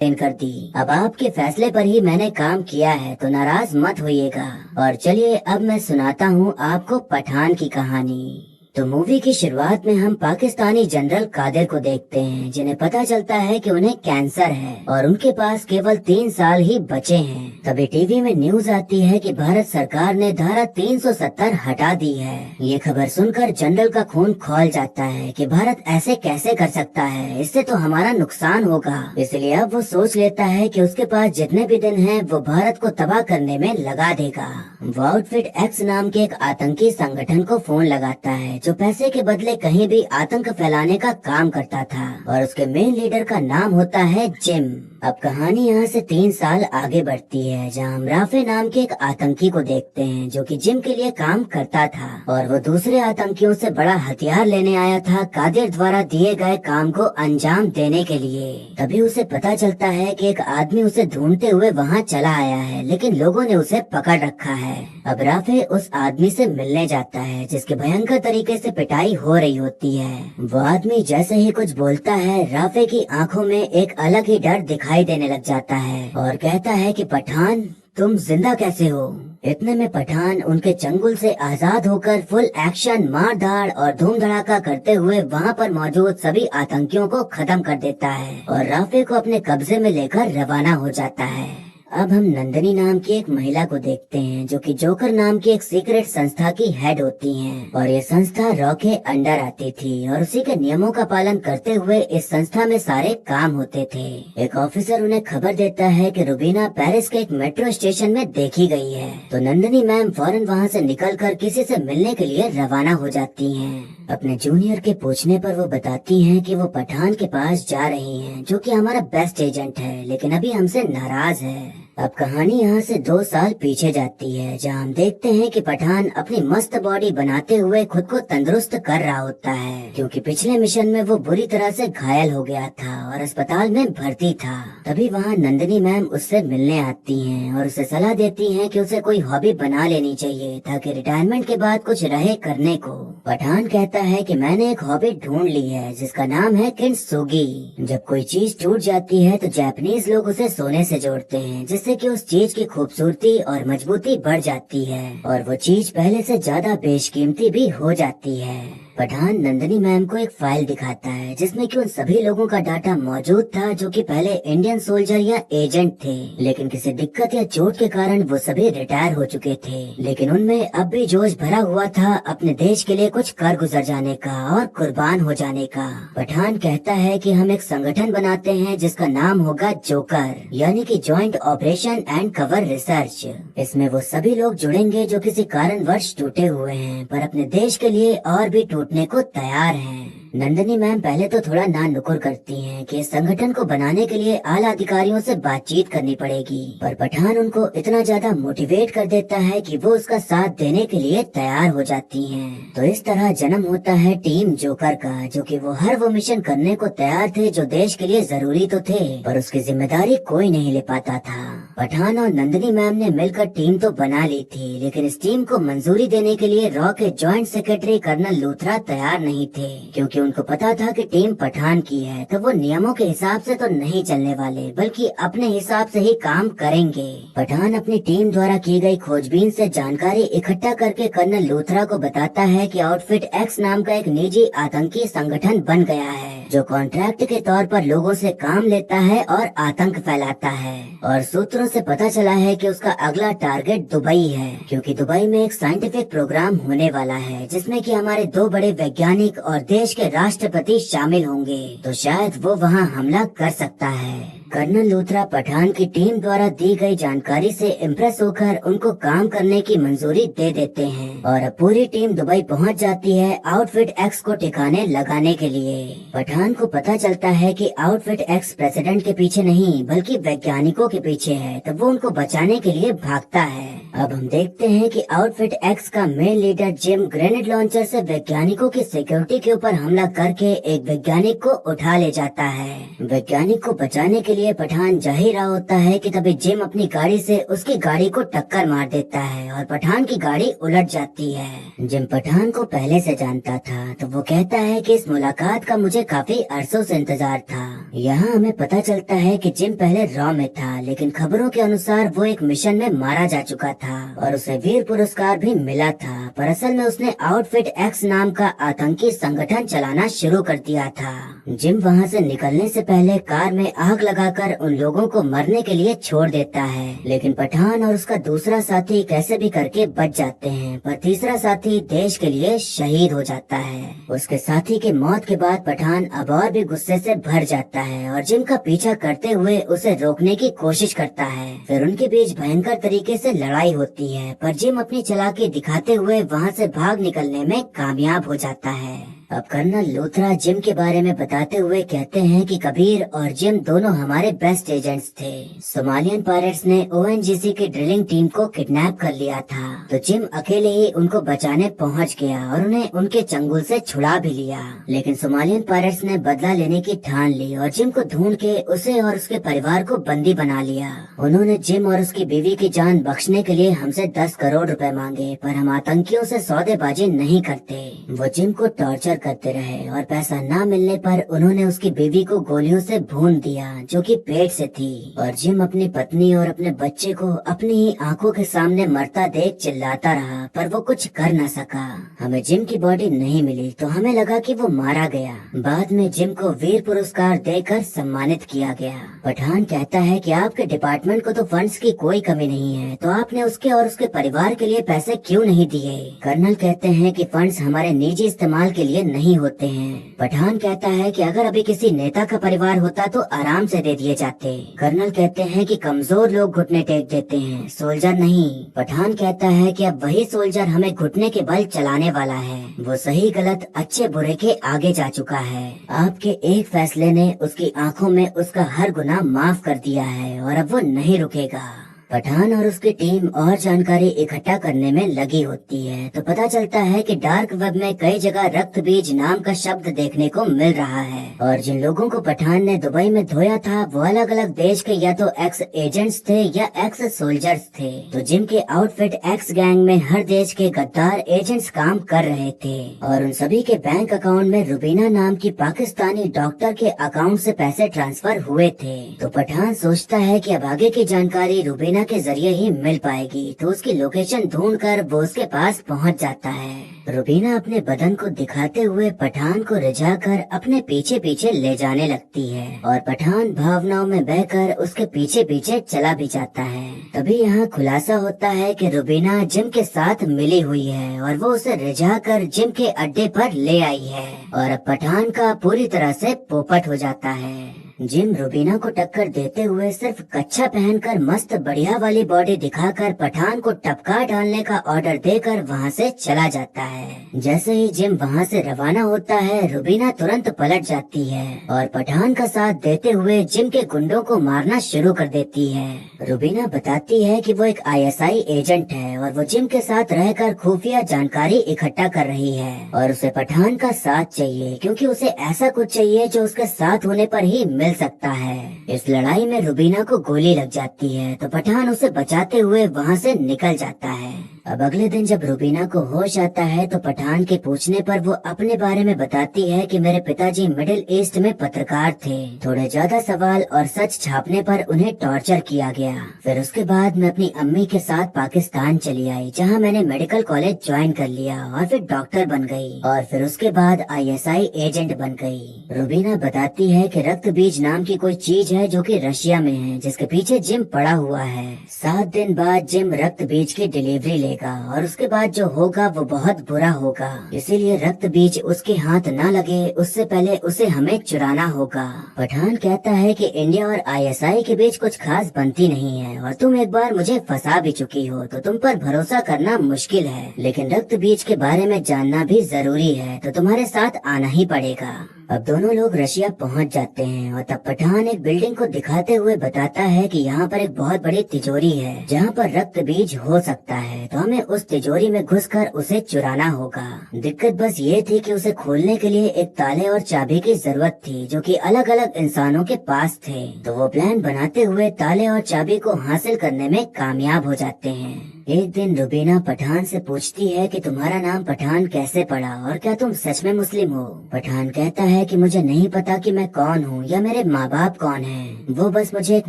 कर दी। अब आपके फैसले पर ही मैंने काम किया है तो नाराज मत होइएगा। और चलिए अब मैं सुनाता हूँ आपको पठान की कहानी। तो मूवी की शुरुआत में हम पाकिस्तानी जनरल कादिर को देखते हैं, जिन्हें पता चलता है कि उन्हें कैंसर है और उनके पास केवल 3 साल ही बचे हैं। तभी टीवी में न्यूज आती है कि भारत सरकार ने धारा 370 हटा दी है। ये खबर सुनकर जनरल का खून खौल जाता है कि भारत ऐसे कैसे कर सकता है, इससे तो हमारा नुकसान होगा। इसलिए अब वो सोच लेता है कि उसके पास जितने भी दिन हैं वो भारत को तबाह करने में लगा देगा। वो आउटफिट एक्स नाम के एक आतंकी संगठन को फोन लगाता है, जो पैसे के बदले कहीं भी आतंक फैलाने का काम करता था, और उसके मेन लीडर का नाम होता है जिम। अब कहानी यहाँ से 3 साल आगे बढ़ती है, जहाँ हम राफे नाम के एक आतंकी को देखते हैं जो कि जिम के लिए काम करता था, और वो दूसरे आतंकियों से बड़ा हथियार लेने आया था कादिर द्वारा दिए गए काम को अंजाम देने के लिए। तभी उसे पता चलता है कि एक आदमी उसे ढूंढते हुए वहाँ चला आया है, लेकिन लोगों ने उसे पकड़ रखा है। अब राफे उस आदमी से मिलने जाता है जिसके भयंकर तरीके से पिटाई हो रही होती है। वो आदमी जैसे ही कुछ बोलता है, राफे की आंखों में एक अलग ही डर दिखाई देने लग जाता है और कहता है कि पठान, तुम जिंदा कैसे हो। इतने में पठान उनके चंगुल से आजाद होकर फुल एक्शन मार धाड़ और धूम धड़ाका करते हुए वहाँ पर मौजूद सभी आतंकियों को खत्म कर देता है और राफे को अपने कब्जे में लेकर रवाना हो जाता है। अब हम नंदनी नाम की एक महिला को देखते हैं जो कि जोकर नाम की एक सीक्रेट संस्था की हेड होती हैं, और ये संस्था रॉ के अंडर आती थी और उसी के नियमों का पालन करते हुए इस संस्था में सारे काम होते थे। एक ऑफिसर उन्हें खबर देता है कि रुबीना पेरिस के एक मेट्रो स्टेशन में देखी गई है, तो नंदनी मैम फौरन वहाँ से निकलकर किसी से मिलने के लिए रवाना हो जाती हैं। अपने जूनियर के पूछने पर वो बताती हैं कि वो पठान के पास जा रही हैं, जो कि हमारा बेस्ट एजेंट है, लेकिन अभी हमसे नाराज है। अब कहानी यहाँ से 2 साल पीछे जाती है, जहाँ हम देखते हैं कि पठान अपनी मस्त बॉडी बनाते हुए खुद को तंदुरुस्त कर रहा होता है, क्योंकि पिछले मिशन में वो बुरी तरह से घायल हो गया था और अस्पताल में भर्ती था। तभी वहाँ नंदनी मैम उससे मिलने आती हैं और उसे सलाह देती हैं कि उसे कोई हॉबी बना लेनी चाहिए ताकि रिटायरमेंट के बाद कुछ रहे करने को। पठान कहता है कि मैंने एक हॉबी ढूंढ ली है जिसका नाम है किंसुगी। जब कोई चीज टूट जाती है तो जापानीज लोग उसे सोने से जोड़ते हैं, जिससे कि उस चीज की खूबसूरती और मजबूती बढ़ जाती है और वो चीज पहले से ज्यादा बेशकीमती भी हो जाती है। पठान नंदनी मैम को एक फाइल दिखाता है जिसमें कि उन सभी लोगों का डाटा मौजूद था जो कि पहले इंडियन सोल्जर या एजेंट थे, लेकिन किसी दिक्कत या चोट के कारण वो सभी रिटायर हो चुके थे, लेकिन उनमें अब भी जोश भरा हुआ था अपने देश के लिए कुछ कर गुजर जाने का और कुर्बान हो जाने का। पठान कहता है कि हम एक संगठन बनाते हैं जिसका नाम होगा जोकर, यानी कि joint operation and cover research. इसमें वो सभी लोग जुड़ेंगे जो किसी कारणवश टूटे हुए हैं पर अपने देश के लिए और भी टूटने को तैयार हैं। नंदनी मैम पहले तो थोड़ा ना नुकुर करती हैं कि इस संगठन को बनाने के लिए आला अधिकारियों से बातचीत करनी पड़ेगी, पर पठान उनको इतना ज्यादा मोटिवेट कर देता है कि वो उसका साथ देने के लिए तैयार हो जाती हैं। तो इस तरह जन्म होता है टीम जोकर का, जो कि वो हर वो मिशन करने को तैयार थे जो देश के लिए जरूरी तो थे, पर उसकी जिम्मेदारी कोई नहीं ले पाता था। पठान और नंदनी मैम ने मिलकर टीम तो बना ली थी, लेकिन इस टीम को मंजूरी देने के लिए रॉ के जॉइंट सेक्रेटरी कर्नल लूथरा तैयार नहीं थे, क्योंकि उनको पता था कि टीम पठान की है तो वो नियमों के हिसाब से तो नहीं चलने वाले, बल्कि अपने हिसाब से ही काम करेंगे। पठान अपनी टीम द्वारा की गई खोजबीन से जानकारी इकट्ठा करके कर्नल लूथरा को बताता है कि आउटफिट एक्स नाम का एक निजी आतंकी संगठन बन गया है जो कॉन्ट्रैक्ट के तौर पर लोगों से काम लेता है और आतंक फैलाता है। और सूत्रों से पता चला है कि उसका अगला टारगेट दुबई है, क्योंकि दुबई में एक साइंटिफिक प्रोग्राम होने वाला है जिसमें कि हमारे 2 बड़े वैज्ञानिक और देश के राष्ट्रपति शामिल होंगे, तो शायद वो वहाँ हमला कर सकता है। कर्नल लूथरा पठान की टीम द्वारा दी गई जानकारी से इम्प्रेस होकर उनको काम करने की मंजूरी दे देते हैं और अब पूरी टीम दुबई पहुंच जाती है आउटफिट एक्स को ठिकाने लगाने के लिए। पठान को पता चलता है कि आउटफिट एक्स प्रेसिडेंट के पीछे नहीं बल्कि वैज्ञानिकों के पीछे है, तब वो उनको बचाने के लिए भागता है। अब हम देखते हैं कि आउटफिट एक्स का main leader gym grenade launcher से वैज्ञानिकों की सिक्योरिटी के ऊपर हमला करके एक वैज्ञानिक को उठा ले जाता है। वैज्ञानिक को बचाने के लिए पठान जा ही रहा होता है कि तभी जिम अपनी गाड़ी से उसकी गाड़ी को टक्कर मार देता है और पठान की गाड़ी उलट जाती है। जिम पठान को पहले से जानता था तो वो कहता है कि इस मुलाकात का मुझे काफी अरसों से इंतजार था। यहाँ हमें पता चलता है कि जिम पहले रॉ में था, लेकिन खबरों के अनुसार वो एक मिशन में मारा जा चुका था और उसे वीर पुरस्कार भी मिला था, पर असल में उसने आउटफिट एक्स नाम का आतंकी संगठन चलाना शुरू कर दिया था। जिम वहाँ से निकलने से पहले कार में आग लगाकर उन लोगों को मरने के लिए छोड़ देता है, लेकिन पठान और उसका दूसरा साथी कैसे भी करके बच जाते हैं, पर तीसरा साथी देश के लिए शहीद हो जाता है। उसके साथी के मौत के बाद पठान अब और भी गुस्से से भर जाता है और जिम का पीछा करते हुए उसे रोकने की कोशिश करता है। फिर उनके बीच भयंकर तरीके से लड़ाई होती है, पर जिम अपनी चालाकी दिखाते हुए वहाँ से भाग निकलने में कामयाब हो जाता है। अब कर्नल लूथरा जिम के बारे में बताते हुए कहते हैं कि कबीर और जिम दोनों हमारे बेस्ट एजेंट्स थे। सोमालियन पायरेट्स ने ओएनजीसी की ड्रिलिंग टीम को किडनैप कर लिया था, तो जिम अकेले ही उनको बचाने पहुंच गया और उन्हें उनके चंगुल से छुड़ा भी लिया। लेकिन सोमालियन पायरेट्स ने बदला लेने की ठान ली और जिम को ढूंढ के उसे और उसके परिवार को बंदी बना लिया। उन्होंने जिम और उसकी बीवी की जान बख्शने के लिए हमसे 10 करोड़ रुपए मांगे, पर हम आतंकियों से सौदेबाजी नहीं करते। वो जिम को टॉर्चर करते रहे और पैसा न मिलने पर उन्होंने उसकी बीवी को गोलियों से भून दिया, जो कि पेट से थी। और जिम अपनी पत्नी और अपने बच्चे को अपनी ही आंखों के सामने मरता देख चिल्लाता रहा, पर वो कुछ कर न सका। हमें जिम की बॉडी नहीं मिली तो हमें लगा कि वो मारा गया। बाद में जिम को वीर पुरस्कार देकर सम्मानित किया गया। पठान कहता है कि आपके डिपार्टमेंट को तो फंड्स की कोई कमी नहीं है, तो आपने उसके और उसके परिवार के लिए पैसे क्यों नहीं दिए? कर्नल कहते हैं कि फंड्स हमारे निजी इस्तेमाल के लिए नहीं होते हैं। पठान कहता है कि अगर अभी किसी नेता का परिवार होता तो आराम से दे दिए जाते। कर्नल कहते हैं कि कमजोर लोग घुटने टेक देते हैं, सोल्जर नहीं। पठान कहता है कि अब वही सोल्जर हमें घुटने के बल चलाने वाला है। वो सही गलत अच्छे बुरे के आगे जा चुका है। आपके एक फैसले ने उसकी आंखों में उसका हर गुनाह माफ कर दिया है और अब वो नहीं रुकेगा। पठान और उसकी टीम और जानकारी इकट्ठा करने में लगी होती है, तो पता चलता है कि डार्क वेब में कई जगह रक्त बीज नाम का शब्द देखने को मिल रहा है। और जिन लोगों को पठान ने दुबई में धोया था वो अलग अलग देश के या तो एक्स एजेंट्स थे या एक्स सोल्जर्स थे। तो जिम के आउटफिट एक्स गैंग में हर देश के गद्दार एजेंट्स काम कर रहे थे और उन सभी के बैंक अकाउंट में रुबीना नाम की पाकिस्तानी डॉक्टर के अकाउंट से पैसे ट्रांसफर हुए थे। तो पठान सोचता है कि अब आगे की जानकारी रुबीना के जरिए ही मिल पाएगी, तो उसकी लोकेशन ढूंढकर वो उसके पास पहुंच जाता है। रुबीना अपने बदन को दिखाते हुए पठान को रिझाकर अपने पीछे पीछे ले जाने लगती है और पठान भावनाओं में बहकर उसके पीछे पीछे चला भी जाता है। तभी यहाँ खुलासा होता है कि रुबीना जिम के साथ मिली हुई है और वो उसे रिझाकर जिम के अड्डे पर ले आई है और अब पठान का पूरी तरह से पोपट हो जाता है। जिम रुबीना को टक्कर देते हुए सिर्फ कच्छा पहनकर मस्त बढ़िया वाली बॉडी दिखाकर पठान को टपका डालने का ऑर्डर देकर वहाँ से चला जाता है। जैसे ही जिम वहाँ से रवाना होता है रुबीना तुरंत पलट जाती है और पठान का साथ देते हुए जिम के गुंडों को मारना शुरू कर देती है। रुबीना बताती है कि वो एक आईएसआई एजेंट है और वो जिम के साथ रहकर खुफिया जानकारी इकट्ठा कर रही है और उसे पठान का साथ चाहिए, क्योंकि उसे ऐसा कुछ चाहिए जो उसके साथ होने पर ही मिल सकता है। इस लड़ाई में रुबीना को गोली लग जाती है तो पठान उसे बचाते हुए वहाँ से निकल जाता है। अब अगले दिन जब रुबीना को होश आता है तो पठान के पूछने पर वो अपने बारे में बताती है कि मेरे पिताजी मिडिल ईस्ट में पत्रकार थे। थोड़े ज्यादा सवाल और सच छापने पर उन्हें टॉर्चर किया गया। फिर उसके बाद मैं अपनी अम्मी के साथ पाकिस्तान चली आई, जहाँ मैंने मेडिकल कॉलेज ज्वाइन कर लिया और फिर डॉक्टर बन गई और फिर उसके बाद आईएसआई एजेंट बन गई। रुबीना बताती है कि रक्त बीज नाम की कोई चीज है जो कि रशिया में है, जिसके पीछे जिम पड़ा हुआ है। 7 दिन बाद जिम रक्त बीज की डिलीवरी लेगा और उसके बाद जो होगा वो बहुत बुरा होगा, इसीलिए रक्त बीज उसके हाथ न लगे उससे पहले उसे हमें चुराना होगा। पठान कहता है कि इंडिया और आईएसआई के बीच कुछ खास बनती नहीं है और तुम एक बार मुझे फंसा भी चुकी हो, तो तुम पर भरोसा करना मुश्किल है, लेकिन रक्त बीज के बारे में जानना भी जरूरी है, तो तुम्हारे साथ आना ही पड़ेगा। अब दोनों लोग रशिया पहुंच जाते हैं और तब पठान एक बिल्डिंग को दिखाते हुए बताता है कि यहाँ पर एक बहुत बड़ी तिजोरी है जहाँ पर रक्त बीज हो सकता है, तो हमें उस तिजोरी में घुसकर उसे चुराना होगा। दिक्कत बस ये थी कि उसे खोलने के लिए एक ताले और चाबी की जरूरत थी जो कि अलग अलग इंसानों के पास थे। तो वो प्लान बनाते हुए ताले और चाबी को हासिल करने में कामयाब हो जाते हैं। एक दिन रुबीना पठान से पूछती है कि तुम्हारा नाम पठान कैसे पड़ा और क्या तुम सच में मुस्लिम हो। पठान कहता है कि मुझे नहीं पता कि मैं कौन हूँ या मेरे माँ बाप कौन हैं। वो बस मुझे एक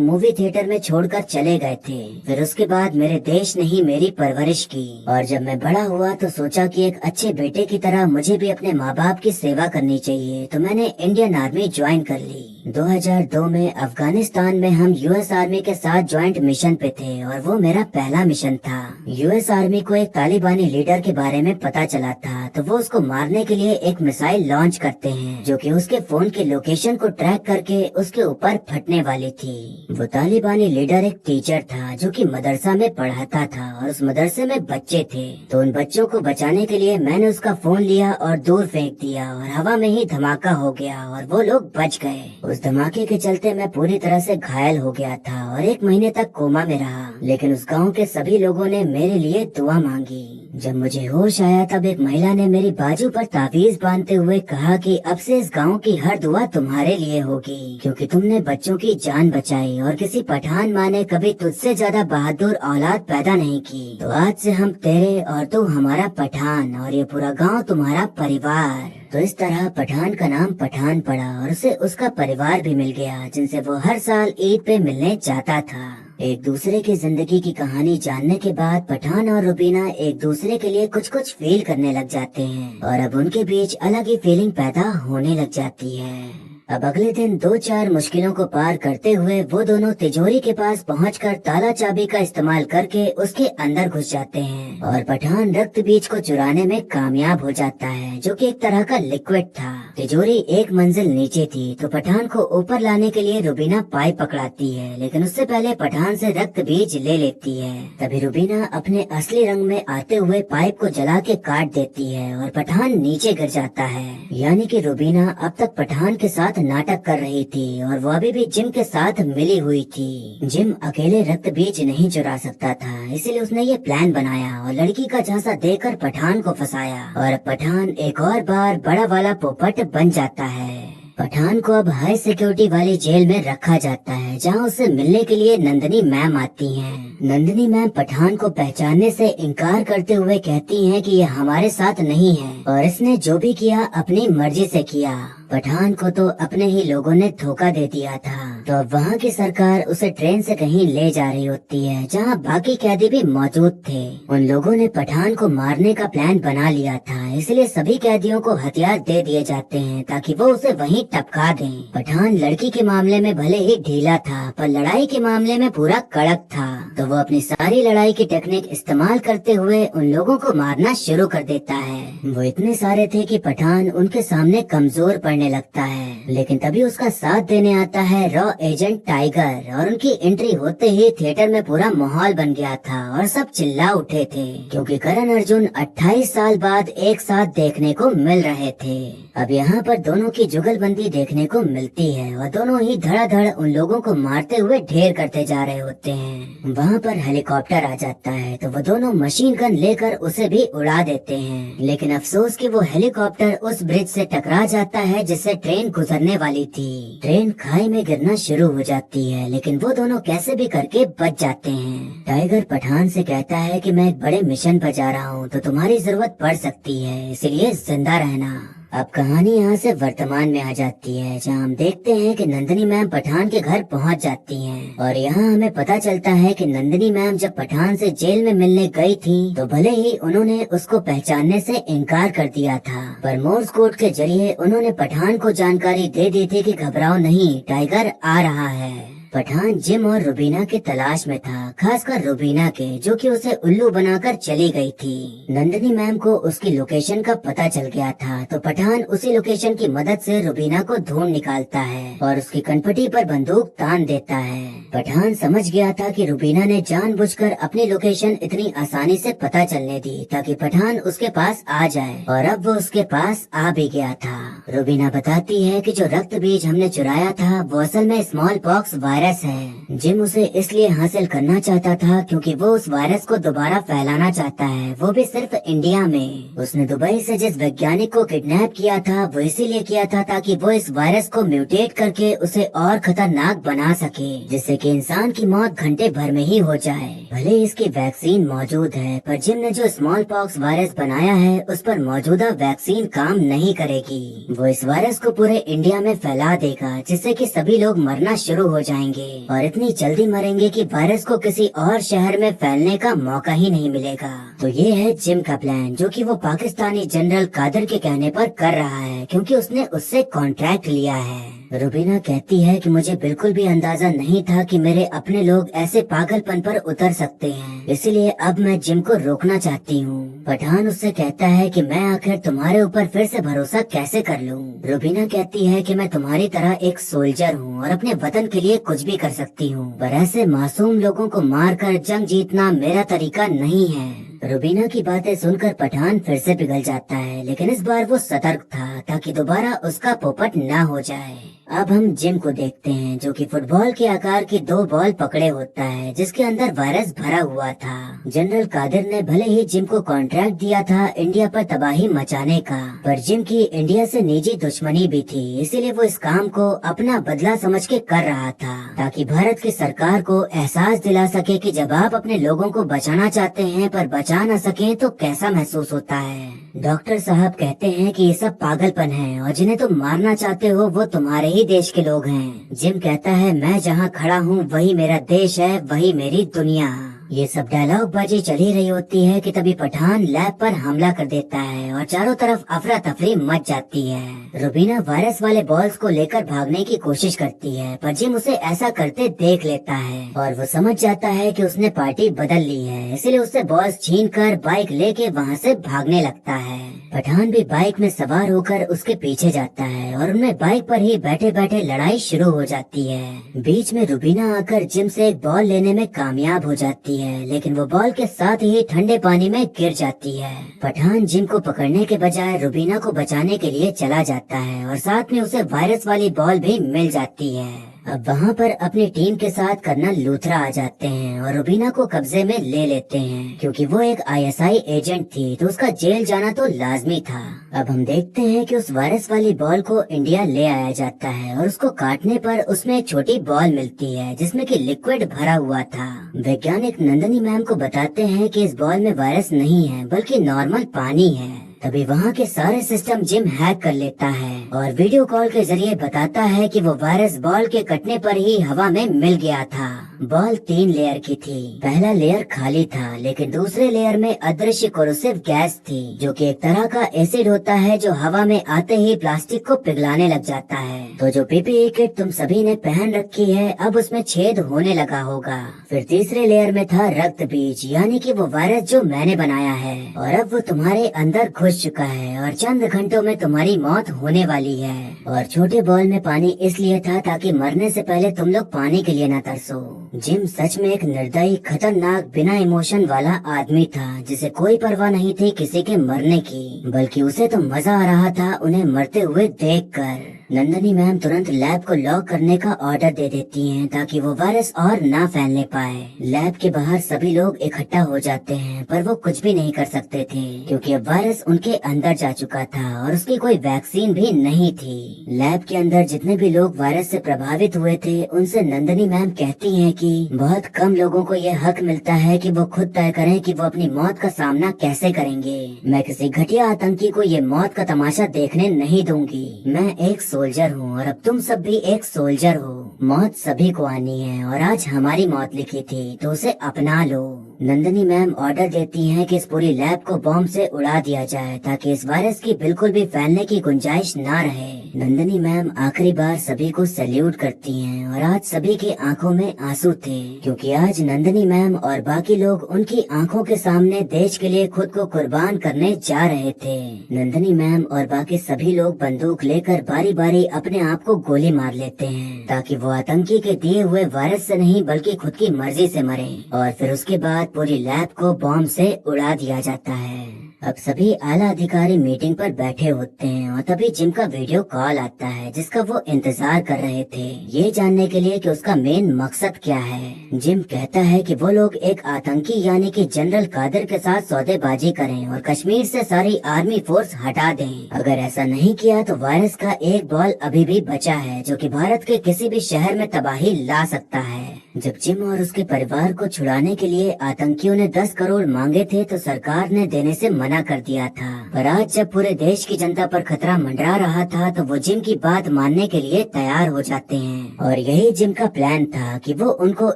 मूवी थिएटर में छोड़कर चले गए थे। फिर उसके बाद मेरे देश ने ही मेरी परवरिश की और जब मैं बड़ा हुआ तो सोचा कि एक अच्छे बेटे की तरह मुझे भी अपने माँ बाप की सेवा करनी चाहिए, तो मैंने इंडियन आर्मी ज्वाइन कर ली। 2002 में अफगानिस्तान में हम यूएस आर्मी के साथ ज्वाइंट मिशन पे थे और वो मेरा पहला मिशन था। यूएस आर्मी को एक तालिबानी लीडर के बारे में पता चला था, तो वो उसको मारने के लिए एक मिसाइल लॉन्च करते हैं जो कि उसके फोन की लोकेशन को ट्रैक करके उसके ऊपर फटने वाली थी। वो तालिबानी लीडर एक टीचर था जो कि मदरसा में पढ़ाता था और उस मदरसे में बच्चे थे, तो उन बच्चों को बचाने के लिए मैंने उसका फोन लिया और दूर फेंक दिया और हवा में ही धमाका हो गया और वो लोग बच गए। उस धमाके के चलते मैं पूरी तरह से घायल हो गया था और 1 महीने तक कोमा में रहा, लेकिन उस गांव के सभी लोगों ने मेरे लिए दुआ मांगी। जब मुझे होश आया तब एक महिला ने मेरी बाजू पर तावीज बांधते हुए कहा कि अब से इस गांव की हर दुआ तुम्हारे लिए होगी, क्योंकि तुमने बच्चों की जान बचाई और किसी पठान माँ ने कभी तुझसे ज्यादा बहादुर औलाद पैदा नहीं की। तो आज से हम तेरे और तू हमारा पठान और ये पूरा गांव तुम्हारा परिवार। तो इस तरह पठान का नाम पठान पड़ा और उसे उसका परिवार भी मिल गया जिनसे वो हर साल ईद पे मिलने जाता था। एक दूसरे की जिंदगी की कहानी जानने के बाद पठान और रुबीना एक दूसरे के लिए कुछ कुछ फील करने लग जाते हैं और अब उनके बीच अलग ही फीलिंग पैदा होने लग जाती है। अब अगले दिन 2-4 मुश्किलों को पार करते हुए वो दोनों तिजोरी के पास पहुंचकर ताला चाबी का इस्तेमाल करके उसके अंदर घुस जाते हैं और पठान रक्त बीज को चुराने में कामयाब हो जाता है जो कि एक तरह का लिक्विड था। तिजोरी 1 मंजिल नीचे थी, तो पठान को ऊपर लाने के लिए रुबीना पाइप पकड़ाती है, लेकिन उससे पहले पठान से रक्त बीज ले लेती है। तभी रुबीना अपने असली रंग में आते हुए पाइप को जला के काट देती है और पठान नीचे गिर जाता है। यानी कि रुबीना अब तक पठान के साथ नाटक कर रही थी और वो अभी भी जिम के साथ मिली हुई थी। जिम अकेले रक्त बीज नहीं चुरा सकता था, इसलिए उसने ये प्लान बनाया और लड़की का झांसा देकर पठान को फंसाया और पठान एक और बार बड़ा वाला पोपट बन जाता है। पठान को अब हाई सिक्योरिटी वाली जेल में रखा जाता है जहां उसे मिलने के लिए नंदिनी मैम आती हैं। नंदिनी मैम पठान को पहचानने से इनकार करते हुए कहती हैं कि ये हमारे साथ नहीं है और इसने जो भी किया अपनी मर्जी से किया। पठान को तो अपने ही लोगों ने धोखा दे दिया था, तो अब वहाँ की सरकार उसे ट्रेन से कहीं ले जा रही होती है जहाँ बाकी कैदी भी मौजूद थे। उन लोगों ने पठान को मारने का प्लान बना लिया था, इसलिए सभी कैदियों को हथियार दे दिए जाते हैं ताकि वो उसे वहीं टपका दें। पठान लड़की के मामले में भले ही ढीला था, पर लड़ाई के मामले में पूरा कड़क था, तो वो अपनी सारी लड़ाई की टेक्निक इस्तेमाल करते हुए उन लोगों को मारना शुरू कर देता है। वो इतने सारे थे कि पठान उनके सामने कमजोर पड़ने लगता है, लेकिन तभी उसका साथ देने आता है रॉ एजेंट टाइगर और उनकी एंट्री होते ही थिएटर में पूरा माहौल बन गया था और सब चिल्ला उठे थे क्योंकि करण अर्जुन 28 साल बाद एक साथ देखने को मिल रहे थे। अब यहाँ पर दोनों की जुगलबंदी देखने को मिलती है और दोनों ही धड़ाधड़ उन लोगों को मारते हुए ढेर करते जा रहे होते हैं। वहाँ पर हेलीकॉप्टर आ जाता है तो वो दोनों मशीन गन लेकर उसे भी उड़ा देते हैं, लेकिन अफसोस कि वो हेलीकॉप्टर उस ब्रिज से टकरा जाता है जिससे ट्रेन गुजरने वाली थी। ट्रेन खाई में गिरना शुरू हो जाती है, लेकिन वो दोनों कैसे भी करके बच जाते हैं। टाइगर पठान से कहता है कि मैं एक बड़े मिशन पर जा रहा हूँ, तो तुम्हारी जरूरत पड़ सकती है, इसलिए जिंदा रहना। अब कहानी यहाँ से वर्तमान में आ जाती है जहाँ हम देखते हैं कि नंदिनी मैम पठान के घर पहुँच जाती हैं और यहाँ हमें पता चलता है कि नंदिनी मैम जब पठान से जेल में मिलने गई थी तो भले ही उन्होंने उसको पहचानने से इनकार कर दिया था, पर मोर्स कोड के जरिए उन्होंने पठान को जानकारी दे दी थी कि घबराओ नहीं, टाइगर आ रहा है। पठान जिम और रुबीना के तलाश में था, खासकर रुबीना के, जो कि उसे उल्लू बनाकर चली गई थी। नंदिनी मैम को उसकी लोकेशन का पता चल गया था, तो पठान उसी लोकेशन की मदद से रुबीना को ढूंढ निकालता है और उसकी कनपटी पर बंदूक तान देता है। पठान समझ गया था कि रुबीना ने जानबूझकर अपनी लोकेशन इतनी आसानी से पता चलने दी ताकि पठान उसके पास आ जाए, और अब वो उसके पास आ भी गया था। रुबीना बताती है कि जो रक्त बीज हमने चुराया था वो असल में स्मॉल पॉक्स वायरस है। जिम उसे इसलिए हासिल करना चाहता था क्योंकि वो उस वायरस को दोबारा फैलाना चाहता है, वो भी सिर्फ इंडिया में। उसने दुबई से जिस वैज्ञानिक को किडनैप किया था वो इसीलिए किया था ताकि वो इस वायरस को म्यूटेट करके उसे और खतरनाक बना सके, जिससे कि इंसान की मौत घंटे भर में ही हो जाए। भले इसकी वैक्सीन मौजूद है, पर जिम ने जो स्मॉल पॉक्स वायरस बनाया है उस पर मौजूदा वैक्सीन काम नहीं करेगी। वो इस वायरस को पूरे इंडिया में फैला देगा, जिससे कि सभी लोग मरना शुरू हो जाएंगे और इतनी जल्दी मरेंगे कि वायरस को किसी और शहर में फैलने का मौका ही नहीं मिलेगा। तो ये है जिम का प्लान, जो कि वो पाकिस्तानी जनरल कादर के कहने पर कर रहा है, क्योंकि उसने उससे कॉन्ट्रैक्ट लिया है। रुबीना कहती है कि मुझे बिल्कुल भी अंदाजा नहीं था कि मेरे अपने लोग ऐसे पागलपन पर उतर सकते हैं, इसलिए अब मैं जिम को रोकना चाहती हूँ। पठान उससे कहता है कि मैं आखिर तुम्हारे ऊपर फिर से भरोसा कैसे कर लूँ। रुबीना कहती है कि मैं तुम्हारी तरह एक सोल्जर हूँ और अपने वतन के लिए कुछ भी कर सकती हूँ, पर ऐसे मासूम लोगों को मारकर जंग जीतना मेरा तरीका नहीं है। रुबीना की बातें सुनकर पठान फिर से पिघल जाता है, लेकिन इस बार वो सतर्क था ताकि दोबारा उसका पोपट न हो जाए। अब हम जिम को देखते हैं, जो कि फुटबॉल के आकार की 2 बॉल पकड़े होता है, जिसके अंदर वायरस भरा हुआ था। जनरल कादिर ने भले ही जिम को कॉन्ट्रैक्ट दिया था इंडिया पर तबाही मचाने का, पर जिम की इंडिया से निजी दुश्मनी भी थी, इसीलिए वो इस काम को अपना बदला समझ के कर रहा था, ताकि भारत की सरकार को एहसास दिला सके कि जब आप अपने लोगों को बचाना चाहते हैं पर बचा न सके तो कैसा महसूस होता है। डॉक्टर साहब कहते हैं कि ये सब पागलपन है और जिन्हें तुम मारना चाहते हो वो तुम्हारे ही देश के लोग हैं। जिम कहता है मैं जहाँ खड़ा हूँ वही मेरा देश है, वही मेरी दुनिया। ये सब डायलॉग बाजी चली रही होती है कि तभी पठान लैब पर हमला कर देता है और चारों तरफ अफरा तफरी मच जाती है। रुबीना वायरस वाले बॉल्स को लेकर भागने की कोशिश करती है, पर जिम उसे ऐसा करते देख लेता है और वो समझ जाता है कि उसने पार्टी बदल ली है, इसलिए उससे बॉल्स छीनकर बाइक लेके वहाँ से भागने लगता है। पठान भी बाइक में सवार होकर उसके पीछे जाता है और उनमें बाइक पर ही बैठे बैठे लड़ाई शुरू हो जाती है। बीच में रुबीना आकर जिम से एक बॉल लेने में कामयाब हो जाती है, लेकिन वो बॉल के साथ ही ठंडे पानी में गिर जाती है। पठान जिम को पकड़ने के बजाय रुबीना को बचाने के लिए चला जाता है और साथ में उसे वायरस वाली बॉल भी मिल जाती है। अब वहाँ पर अपनी टीम के साथ कर्नल लूथरा आ जाते हैं और रुबीना को कब्जे में ले लेते हैं, क्योंकि वो एक आईएसआई एजेंट थी तो उसका जेल जाना तो लाजमी था। अब हम देखते हैं कि उस वायरस वाली बॉल को इंडिया ले आया जाता है और उसको काटने पर उसमें एक छोटी बॉल मिलती है जिसमें कि लिक्विड भरा हुआ था। वैज्ञानिक नंदिनी मैम को बताते हैं कि इस बॉल में वायरस नहीं है बल्कि नॉर्मल पानी है। तभी वहाँ के सारे सिस्टम जिम हैक कर लेता है और वीडियो कॉल के जरिए बताता है कि वो वायरस बॉल के कटने पर ही हवा में मिल गया था। बॉल 3 लेयर की थी। पहला लेयर खाली था, लेकिन दूसरे लेयर में अदृश्य कोरोसिव गैस थी, जो कि एक तरह का एसिड होता है जो हवा में आते ही प्लास्टिक को पिघलाने लग जाता है। तो जो पीपीई किट तुम सभी ने पहन रखी है अब उसमें छेद होने लगा होगा। फिर तीसरे लेयर में था रक्त बीज, यानी कि वो वायरस जो मैंने बनाया है, और अब वो तुम्हारे अंदर घुस चुका है और चंद घंटों में तुम्हारी मौत होने वाली है। और छोटे बॉल में पानी इसलिए था ताकि मरने से पहले तुम लोग पानी के लिए न तरसो। जिम सच में एक निर्दयी, खतरनाक, बिना इमोशन वाला आदमी था, जिसे कोई परवाह नहीं थी किसी के मरने की, बल्कि उसे तो मजा आ रहा था उन्हें मरते हुए देखकर। नंदिनी मैम तुरंत लैब को लॉक करने का ऑर्डर दे देती हैं ताकि वो वायरस और ना फैलने पाए। लैब के बाहर सभी लोग इकट्ठा हो जाते हैं, पर वो कुछ भी नहीं कर सकते थे क्योंकि अब वायरस उनके अंदर जा चुका था और उसकी कोई वैक्सीन भी नहीं थी। लैब के अंदर जितने भी लोग वायरस से प्रभावित हुए थे उनसे नंदिनी मैम कहती हैं कि बहुत कम लोगों को ये हक मिलता है कि वो खुद तय करें कि वो अपनी मौत का सामना कैसे करेंगे। मैं किसी घटिया आतंकी को ये मौत का तमाशा देखने नहीं दूंगी। मैं एक सोल्जर हूँ और अब तुम सब भी एक सोल्जर हो। मौत सभी को आनी है और आज हमारी मौत लिखी थी तो उसे अपना लो। नंदिनी मैम ऑर्डर देती हैं कि इस पूरी लैब को बॉम्ब से उड़ा दिया जाए ताकि इस वायरस की बिल्कुल भी फैलने की गुंजाइश ना रहे। नंदिनी मैम आखिरी बार सभी को सैल्यूट करती हैं और आज सभी की आंखों में आंसू थे क्योंकि आज नंदिनी मैम और बाकी लोग उनकी आंखों के सामने देश के लिए खुद को कुर्बान करने जा रहे थे। नंदिनी मैम और बाकी सभी लोग बंदूक लेकर बारी बारी अपने आप को गोली मार लेते हैं ताकि वो आतंकी के दिए हुए वायरस से नहीं बल्कि खुद की मर्जी से मरे और फिर उसके बाद पूरी लैब को बॉम्ब से उड़ा दिया जाता है। अब सभी आला अधिकारी मीटिंग पर बैठे होते हैं और तभी जिम का वीडियो कॉल आता है जिसका वो इंतजार कर रहे थे ये जानने के लिए कि उसका मेन मकसद क्या है। जिम कहता है कि वो लोग एक आतंकी यानी कि जनरल कादिर के साथ सौदेबाजी करें और कश्मीर से सारी आर्मी फोर्स हटा दें। अगर ऐसा नहीं किया तो वायरस का एक बॉल अभी भी बचा है जो कि भारत के किसी भी शहर में तबाही ला सकता है। जब जिम और उसके परिवार को छुड़ाने के लिए आतंकियों ने 10 करोड़ मांगे थे तो सरकार ने देने से मना कर दिया था, पर आज जब पूरे देश की जनता पर खतरा मंडरा रहा था तो वो जिम की बात मानने के लिए तैयार हो जाते हैं। और यही जिम का प्लान था कि वो उनको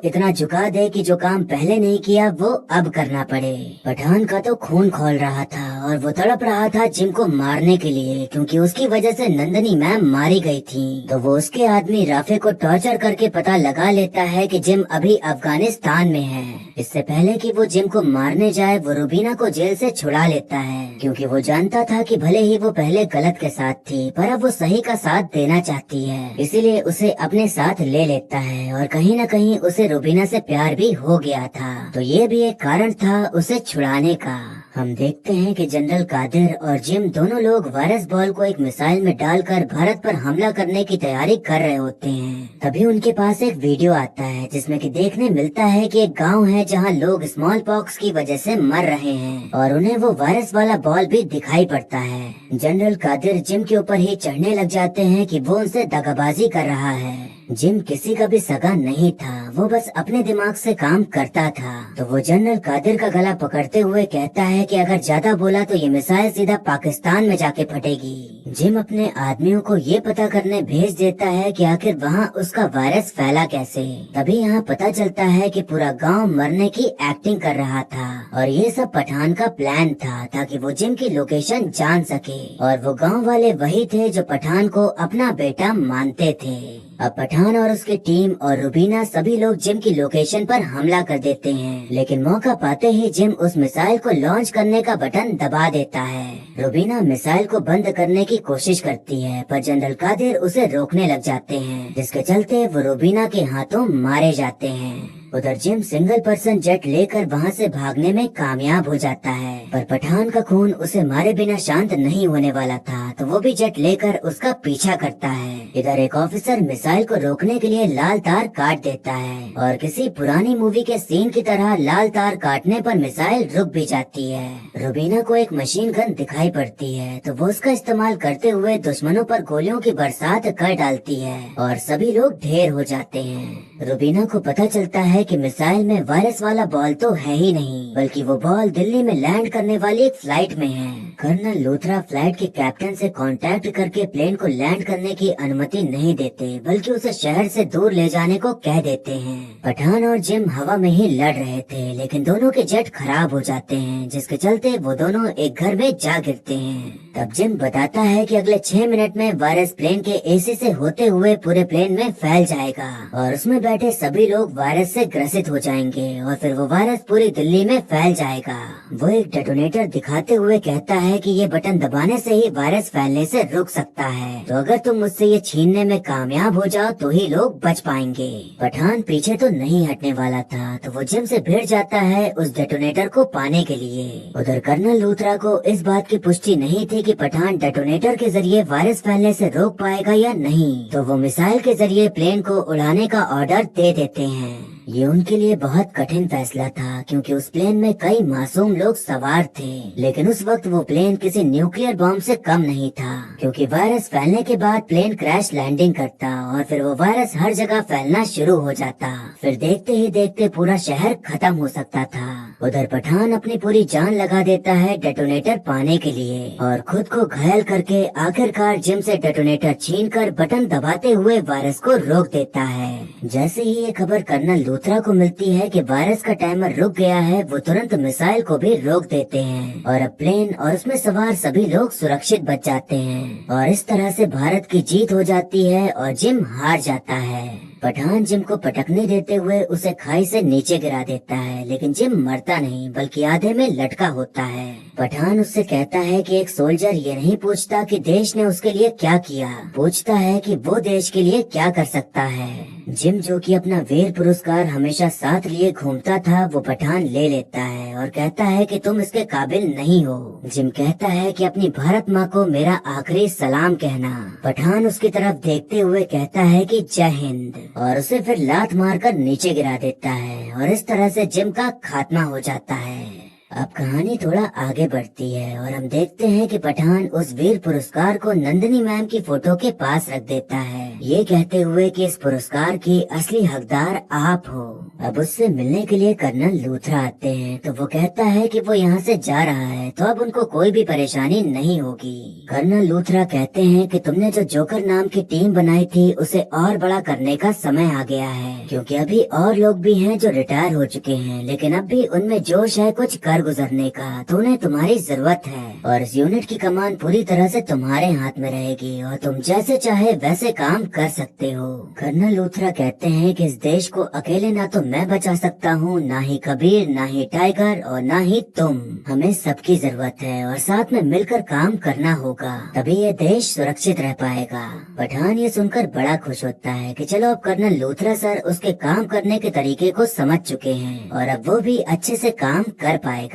इतना झुका दे कि जो काम पहले नहीं किया वो अब करना पड़े। पठान का तो खून खौल रहा था और वो तड़प रहा था जिम को मारने के लिए क्योंकि उसकी वजह से नंदिनी मैम मारी गई थी। तो वो उसके आदमी राफे को टॉर्चर करके पता लगा लेता है कि जिम अभी अफगानिस्तान में है। इससे पहले कि वो जिम को मारने जाए वो रुबीना को जेल से छुड़ा लेता है क्योंकि वो जानता था कि भले ही वो पहले गलत के साथ थी पर अब वो सही का साथ देना चाहती है, इसीलिए उसे अपने साथ ले लेता है और कहीं न कहीं उसे रुबीना से प्यार भी हो गया था तो ये भी एक कारण था उसे छुड़ाने का। हम देखते हैं कि जनरल कादिर और जिम दोनों लोग वायरस बॉल को एक मिसाइल में डालकर भारत पर हमला करने की तैयारी कर रहे होते हैं। तभी उनके पास एक वीडियो आता है जिसमें कि देखने मिलता है कि एक गांव है जहां लोग स्मॉल पॉक्स की वजह से मर रहे हैं और उन्हें वो वायरस वाला बॉल भी दिखाई पड़ता है। जनरल कादिर जिम के ऊपर ही चढ़ने लग जाते हैं कि वो उनसे दगाबाजी कर रहा है। जिम किसी का भी सगा नहीं था, वो बस अपने दिमाग से काम करता था। तो वो जनरल कादिर का गला पकड़ते हुए कहता है कि अगर ज्यादा बोला तो ये मिसाइल सीधा पाकिस्तान में जाके फटेगी। जिम अपने आदमियों को ये पता करने भेज देता है कि आखिर वहाँ उसका वायरस फैला कैसे। तभी यहाँ पता चलता है कि पूरा गांव मरने की एक्टिंग कर रहा था और ये सब पठान का प्लान था ताकि वो जिम की लोकेशन जान सके और वो गांव वाले वही थे जो पठान को अपना बेटा मानते थे। अब पठान और उसकी टीम और रुबीना सभी लोग जिम की लोकेशन पर हमला कर देते हैं, लेकिन मौका पाते ही जिम उस मिसाइल को लॉन्च करने का बटन दबा देता है। रुबीना मिसाइल को बंद करने की कोशिश करती है पर जनरल कादिर उसे रोकने लग जाते हैं जिसके चलते वो रुबीना के हाथों मारे जाते हैं। उधर जिम सिंगल पर्सन जेट लेकर वहाँ से भागने में कामयाब हो जाता है पर पठान का खून उसे मारे बिना शांत नहीं होने वाला था तो वो भी जेट लेकर उसका पीछा करता है। इधर एक ऑफिसर मिसाइल को रोकने के लिए लाल तार काट देता है और किसी पुरानी मूवी के सीन की तरह लाल तार काटने पर मिसाइल रुक भी जाती है। रुबीना को एक मशीन गन दिखाई पड़ती है तो वो उसका इस्तेमाल करते हुए दुश्मनों पर गोलियों की बरसात कर डालती है और सभी लोग ढेर हो जाते हैं। रुबीना को पता चलता है कि मिसाइल में वायरस वाला बॉल तो है ही नहीं बल्कि वो बॉल दिल्ली में लैंड करने वाली एक फ्लाइट में है। कर्नल लूथरा फ्लाइट के कैप्टन से कांटेक्ट करके प्लेन को लैंड करने की अनुमति नहीं देते बल्कि उसे शहर से दूर ले जाने को कह देते हैं। पठान और जिम हवा में ही लड़ रहे थे लेकिन दोनों के जेट खराब हो जाते हैं जिसके चलते वो दोनों एक घर में जा गिरते हैं। तब जिम बताता है कि अगले 6 मिनट में वायरस प्लेन के एसी से होते हुए पूरे प्लेन में फैल जाएगा और उसमें बैठे सभी लोग वायरस से ग्रसित हो जाएंगे और फिर वो वायरस पूरी दिल्ली में फैल जाएगा। वो एक डेटोनेटर दिखाते हुए कहता है कि ये बटन दबाने से ही वायरस फैलने से रुक सकता है, तो अगर तुम मुझसे ये छीनने में कामयाब हो जाओ तो ही लोग बच पाएंगे। पठान पीछे तो नहीं हटने वाला था तो वो जिम से भिड़ जाता है उस डेटोनेटर को पाने के लिए। उधर कर्नल लूथरा को इस बात की पुष्टि नहीं थी कि पठान डेटोनेटर के जरिए वायरस फैलने से रोक पाएगा या नहीं, तो वो मिसाइल के जरिए प्लेन को उड़ाने का ऑर्डर दे देते हैं। ये उनके लिए बहुत कठिन फैसला था क्योंकि उस प्लेन में कई मासूम लोग सवार थे, लेकिन उस वक्त वो प्लेन किसी न्यूक्लियर बॉम्ब से कम नहीं था क्योंकि वायरस फैलने के बाद प्लेन क्रैश लैंडिंग करता और फिर वो वायरस हर जगह फैलना शुरू हो जाता। फिर देखते ही देखते पूरा शहर खत्म हो सकता था। उधर पठान अपनी पूरी जान लगा देता है डेटोनेटर पाने के लिए और खुद को घायल करके आखिरकार जिम से डेटोनेटर छीनकर बटन दबाते हुए वायरस को रोक देता है। जैसे ही ये खबर कर्नल लूथरा को मिलती है कि वायरस का टाइमर रुक गया है, वो तुरंत मिसाइल को भी रोक देते हैं और अब प्लेन और उसमें सवार सभी लोग सुरक्षित बच जाते हैं और इस तरह से भारत की जीत हो जाती है और जिम हार जाता है। पठान जिम को पटकने देते हुए उसे खाई से नीचे गिरा देता है, लेकिन जिम मरता नहीं बल्कि आधे में लटका होता है। पठान उससे कहता है कि एक सोल्जर ये नहीं पूछता कि देश ने उसके लिए क्या किया, पूछता है कि वो देश के लिए क्या कर सकता है। जिम जो कि अपना वीर पुरस्कार हमेशा साथ लिए घूमता था, वो पठान ले लेता है और कहता है कि तुम इसके काबिल नहीं हो। जिम कहता है कि अपनी भारत माँ को मेरा आखिरी सलाम कहना। पठान उसकी तरफ देखते हुए कहता है कि जय हिंद और उसे फिर लात मारकर नीचे गिरा देता है और इस तरह से जिम का खात्मा हो जाता है। अब कहानी थोड़ा आगे बढ़ती है और हम देखते हैं कि पठान उस वीर पुरस्कार को नंदिनी मैम की फोटो के पास रख देता है, ये कहते हुए कि इस पुरस्कार की असली हकदार आप हो। अब उससे मिलने के लिए कर्नल लूथरा आते हैं तो वो कहता है कि वो यहाँ से जा रहा है तो अब उनको कोई भी परेशानी नहीं होगी। कर्नल लूथरा कहते हैं कि तुमने जो जोकर नाम की टीम बनाई थी उसे और बड़ा करने का समय आ गया है, क्योंकि अभी और लोग भी हैं जो रिटायर हो चुके हैं, लेकिन अब भी उनमें जोश है कुछ कर गुजरने का, तो उन्हें तुम्हारी जरूरत है और इस यूनिट की कमान पूरी तरह से तुम्हारे हाथ में रहेगी और तुम जैसे चाहे वैसे काम कर सकते हो। कर्नल लूथरा कहते हैं कि इस देश को अकेले ना तो मैं बचा सकता हूँ, ना ही कबीर, ना ही टाइगर और ना ही तुम। हमें सबकी जरूरत है और साथ में मिलकर काम करना होगा, तभी ये देश सुरक्षित रह पाएगा। पठान ये सुनकर बड़ा खुश होता है कि चलो अब कर्नल लूथरा सर उसके काम करने के तरीके को समझ चुके हैं और अब वो भी अच्छे से काम कर पाएगा।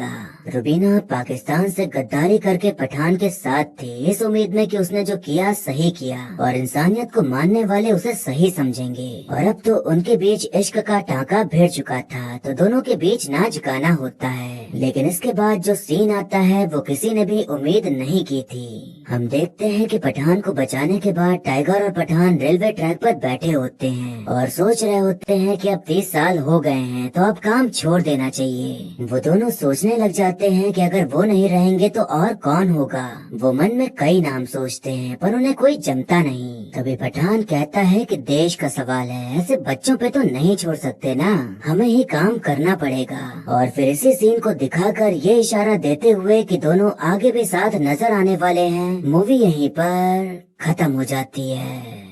रुबीना पाकिस्तान से गद्दारी करके पठान के साथ थी, इस उम्मीद में कि उसने जो किया सही किया और इंसानियत को मानने वाले उसे सही समझेंगे। और अब तो उनके बीच इश्क का टांका भिड़ चुका था, तो दोनों के बीच नाच गाना होता है। लेकिन इसके बाद जो सीन आता है वो किसी ने भी उम्मीद नहीं की थी। हम देखते हैं कि पठान को बचाने के बाद टाइगर और पठान रेलवे ट्रैक पर बैठे होते हैं और सोच रहे होते हैं कि अब 30 साल हो गए हैं तो अब काम छोड़ देना चाहिए। वो दोनों सोचने लग जाते हैं कि अगर वो नहीं रहेंगे तो और कौन होगा। वो मन में कई नाम सोचते हैं पर उन्हें कोई जमता नहीं। तभी पठान कहता है कि देश का सवाल है, ऐसे बच्चों पे तो नहीं छोड़ सकते ना, हमें ही काम करना पड़ेगा। और फिर इसी सीन को दिखाकर ये इशारा देते हुए कि दोनों आगे भी साथ नजर आने वाले हैं, मूवी यहीं पर खत्म हो जाती है।